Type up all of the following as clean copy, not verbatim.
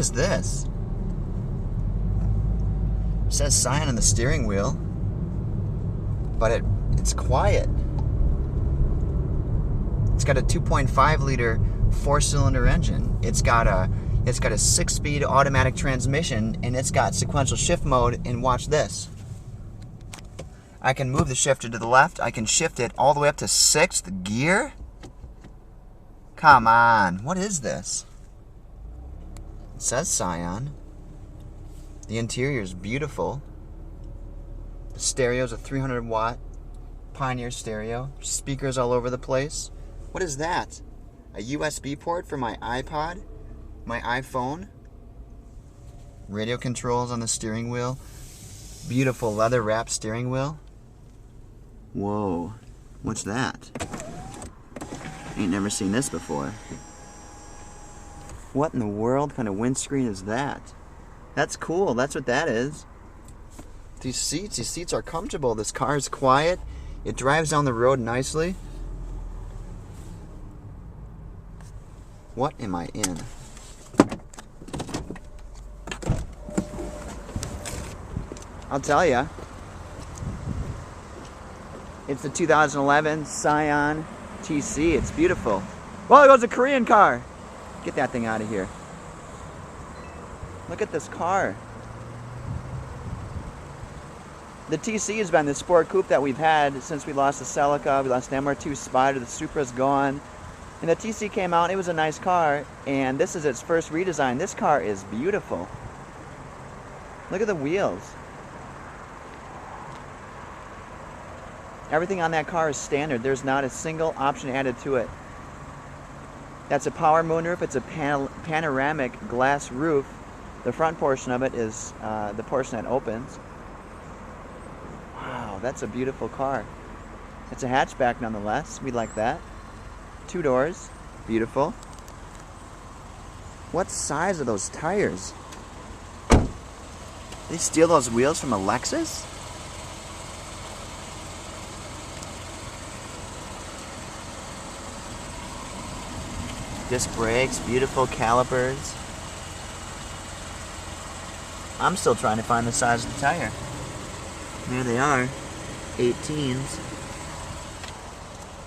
is this? It says Scion on the steering wheel, but it's quiet. It's got a 2.5 liter 4-cylinder engine. It's got a 6-speed automatic transmission, and it's got sequential shift mode. And watch this. I can move the shifter to the left. I can shift it all the way up to 6th gear. Come on, what is this? It says Scion. The interior is beautiful. The stereo is a 300 watt Pioneer stereo. Speakers all over the place. What is that? A USB port for my iPod? My iPhone? Radio controls on the steering wheel. Beautiful leather wrapped steering wheel. Whoa, what's that? Ain't never seen this before. What in the world kind of windscreen is that? That's cool, that's what that is. These seats are comfortable. This car is quiet. It drives down the road nicely. What am I in? I'll tell ya. It's the 2011 Scion TC. It's beautiful. Whoa, there goes a Korean car. Get that thing out of here. Look at this car. The TC has been the sport coupe that we've had since we lost the Celica, we lost the MR2 Spider, the Supra's gone. And the TC came out, it was a nice car, and this is its first redesign. This car is beautiful. Look at the wheels. Everything on that car is standard. There's not a single option added to it. That's a power moonroof. It's a panoramic glass roof. The front portion of it is the portion that opens. Wow, that's a beautiful car. It's a hatchback nonetheless. We like that. 2 doors. Beautiful. What size are those tires? Did they steal those wheels from a Lexus? Disc brakes, beautiful calipers. I'm still trying to find the size of the tire. There they are, 18s.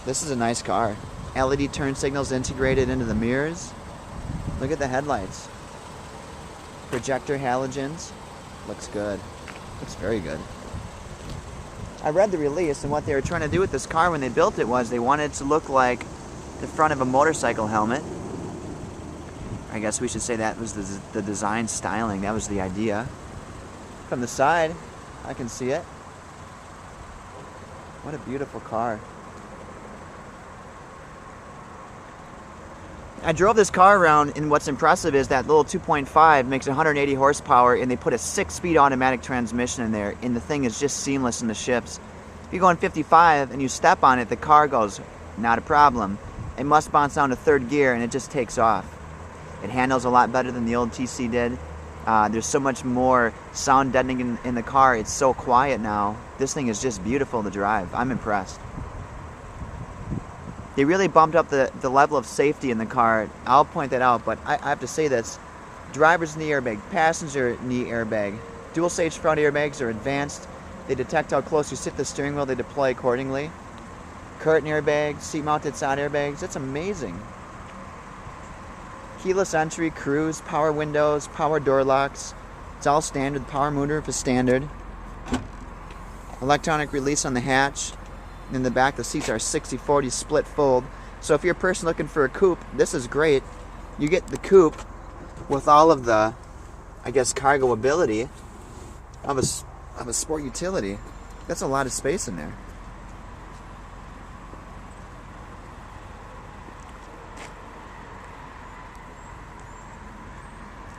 This is a nice car. LED turn signals integrated into the mirrors. Look at the headlights. Projector halogens. Looks good. Looks very good. I read the release, and what they were trying to do with this car when they built it was they wanted it to look like the front of a motorcycle helmet. I guess we should say that was the design styling. That was the idea. From the side, I can see it. What a beautiful car. I drove this car around, and what's impressive is that little 2.5 makes 180 horsepower, and they put a 6-speed automatic transmission in there, and the thing is just seamless in the shifts. If you go in 55 and you step on it, the car goes, not a problem. It must bounce down to 3rd gear, and it just takes off. It handles a lot better than the old TC did. There's so much more sound deadening in the car. It's so quiet now. This thing is just beautiful to drive. I'm impressed. They really bumped up the level of safety in the car. I'll point that out, but I have to say this. Driver's knee airbag, passenger knee airbag. Dual stage front airbags are advanced. They detect how close you sit to the steering wheel. They deploy accordingly. Curtain airbags, seat-mounted side airbags. It's amazing. Keyless entry, cruise, power windows, power door locks. It's all standard. Power moonroof is standard. Electronic release on the hatch. In the back, the seats are 60-40 split fold. So if you're a person looking for a coupe, this is great. You get the coupe with all of the, I guess, cargo ability of a sport utility. That's a lot of space in there.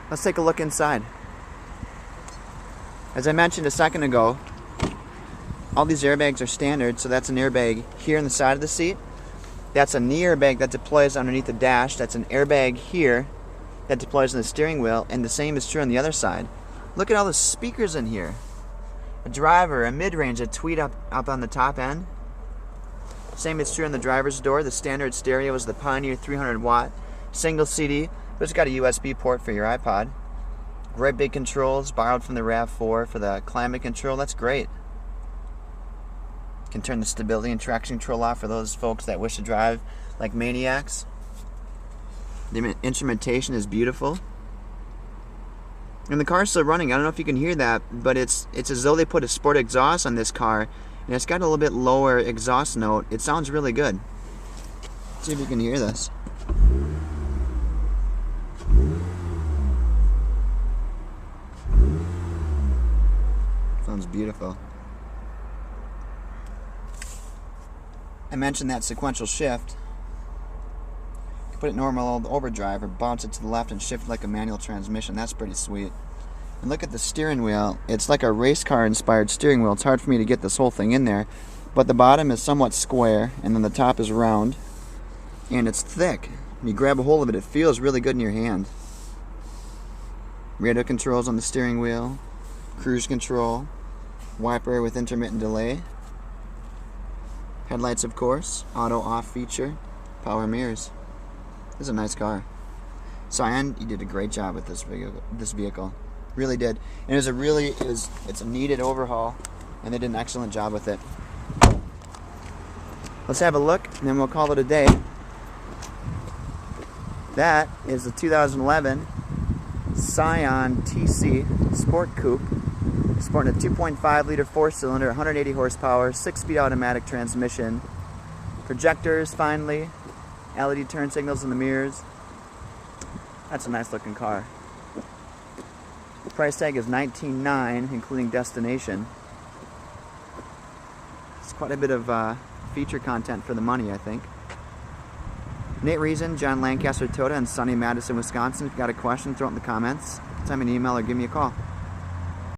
Let's take a look inside. As I mentioned a second ago, all these airbags are standard, so that's an airbag here in the side of the seat. That's a knee airbag that deploys underneath the dash. That's an airbag here that deploys on the steering wheel, and the same is true on the other side. Look at all the speakers in here. A driver, a mid-range, a tweet up on the top end. Same is true on the driver's door. The standard stereo is the Pioneer 300 watt single CD, but it's got a USB port for your iPod. Right big controls, borrowed from the RAV4 for the climate control. That's great. Can turn the stability and traction control off for those folks that wish to drive like maniacs. The instrumentation is beautiful. And the car's still running. I don't know if you can hear that, but it's as though they put a sport exhaust on this car, and it's got a little bit lower exhaust note. It sounds really good. Let's see if you can hear this. Sounds beautiful. I mentioned that sequential shift. You can put it normal overdrive or bounce it to the left and shift like a manual transmission. That's pretty sweet. And look at the steering wheel. It's like a race car inspired steering wheel. It's hard for me to get this whole thing in there, but the bottom is somewhat square and then the top is round and it's thick. When you grab a hold of it, it feels really good in your hand. Radio controls on the steering wheel, cruise control, wiper with intermittent delay, headlights of course, auto off feature, power mirrors. This is a nice car. Scion, you did a great job with this vehicle. Really did. And it's a needed overhaul, and they did an excellent job with it. Let's have a look, and then we'll call it a day. That is the 2011 Scion TC Sport Coupe. Sporting a 2.5 liter 4-cylinder, 180 horsepower, 6-speed automatic transmission. Projectors, finally. LED turn signals in the mirrors. That's a nice looking car. The price tag is $19,900, including destination. It's quite a bit of feature content for the money, I think. nriesen, Jon Lancaster Toyota in sunny Madison, Wisconsin. If you got a question, throw it in the comments. Send me an email or give me a call.